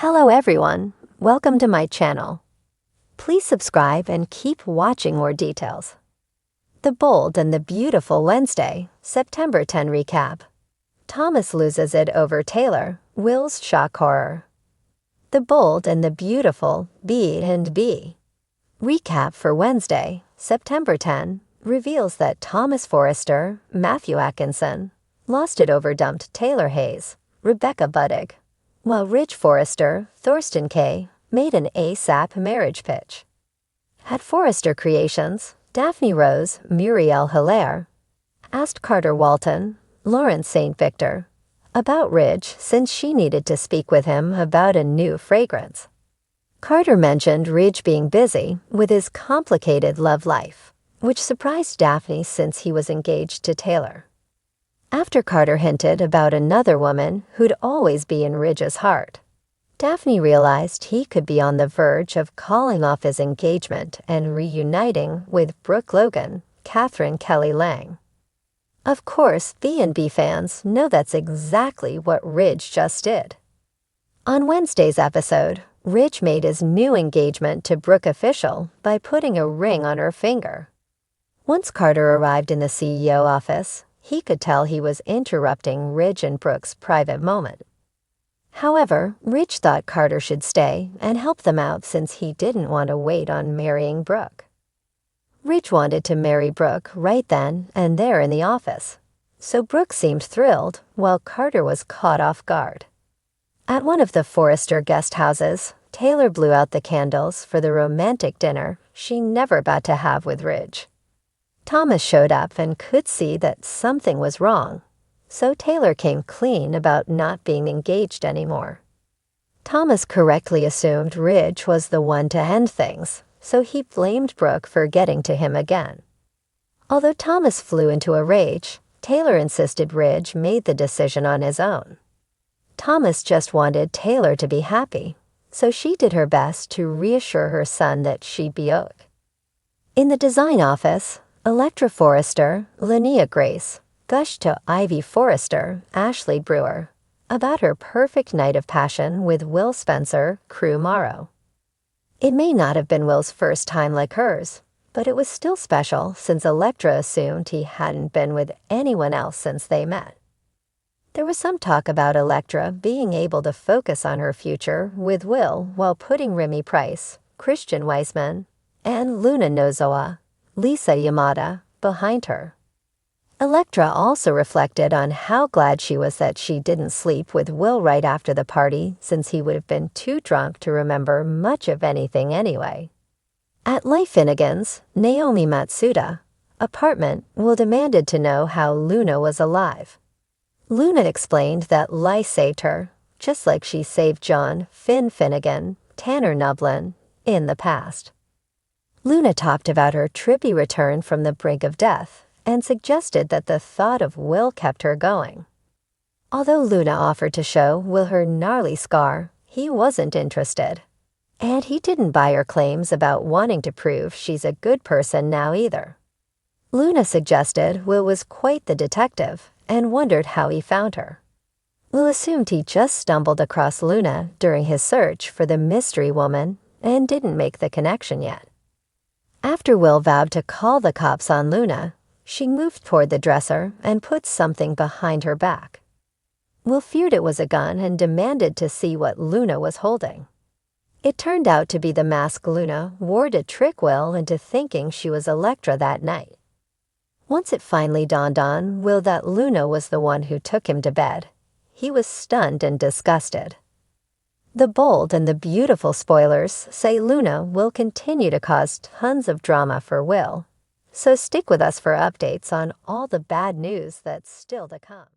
Hello everyone, welcome to my channel. Please subscribe and keep watching more details. The Bold and the Beautiful Wednesday, September 10 recap. Thomas loses it over Taylor, Will's shock horror. The Bold and the Beautiful B and B. Recap for Wednesday, September 10, reveals that Thomas Forrester, Matthew Atkinson, lost it over dumped Taylor Hayes, Rebecca Buddig, while Ridge Forrester, Thorsten K., made an ASAP marriage pitch. At Forrester Creations, Daphne Rose, Muriel Hilaire, asked Carter Walton, Lawrence St. Victor, about Ridge since she needed to speak with him about a new fragrance. Carter mentioned Ridge being busy with his complicated love life, which surprised Daphne since he was engaged to Taylor. After Carter hinted about another woman who'd always be in Ridge's heart, Daphne realized he could be on the verge of calling off his engagement and reuniting with Brooke Logan, Catherine Kelly Lang. Of course, B&B fans know that's exactly what Ridge just did. On Wednesday's episode, Ridge made his new engagement to Brooke official by putting a ring on her finger. Once Carter arrived in the CEO office, he could tell he was interrupting Ridge and Brooke's private moment. However, Ridge thought Carter should stay and help them out since he didn't want to wait on marrying Brooke. Ridge wanted to marry Brooke right then and there in the office, so Brooke seemed thrilled while Carter was caught off guard. At one of the Forrester guest houses, Taylor blew out the candles for the romantic dinner she never got to have with Ridge. Thomas showed up and could see that something was wrong, so Taylor came clean about not being engaged anymore. Thomas correctly assumed Ridge was the one to end things, so he blamed Brooke for getting to him again. Although Thomas flew into a rage, Taylor insisted Ridge made the decision on his own. Thomas just wanted Taylor to be happy, so she did her best to reassure her son that she'd be okay. In the design office, Electra Forrester, Linnea Grace, gushed to Ivy Forrester, Ashley Brewer, about her perfect night of passion with Will Spencer, Crew Morrow. It may not have been Will's first time like hers, but it was still special since Electra assumed he hadn't been with anyone else since they met. There was some talk about Electra being able to focus on her future with Will while putting Remy Price, Christian Weisman, and Luna Nozowa, Lisa Yamada, behind her. Electra also reflected on how glad she was that she didn't sleep with Will right after the party since he would have been too drunk to remember much of anything anyway. At Leigh Finnegan's, Naomi Matsuda, apartment, Will demanded to know how Luna was alive. Luna explained that Leigh saved her, just like she saved John Finnegan, Tanner Nublin, in the past. Luna talked about her trippy return from the brink of death and suggested that the thought of Will kept her going. Although Luna offered to show Will her gnarly scar, he wasn't interested. And he didn't buy her claims about wanting to prove she's a good person now either. Luna suggested Will was quite the detective and wondered how he found her. Will assumed he just stumbled across Luna during his search for the mystery woman and didn't make the connection yet. After Will vowed to call the cops on Luna, she moved toward the dresser and put something behind her back. Will feared it was a gun and demanded to see what Luna was holding. It turned out to be the mask Luna wore to trick Will into thinking she was Electra that night. Once it finally dawned on Will that Luna was the one who took him to bed, he was stunned and disgusted. The Bold and the Beautiful spoilers say Luna will continue to cause tons of drama for Will, so stick with us for updates on all the bad news that's still to come.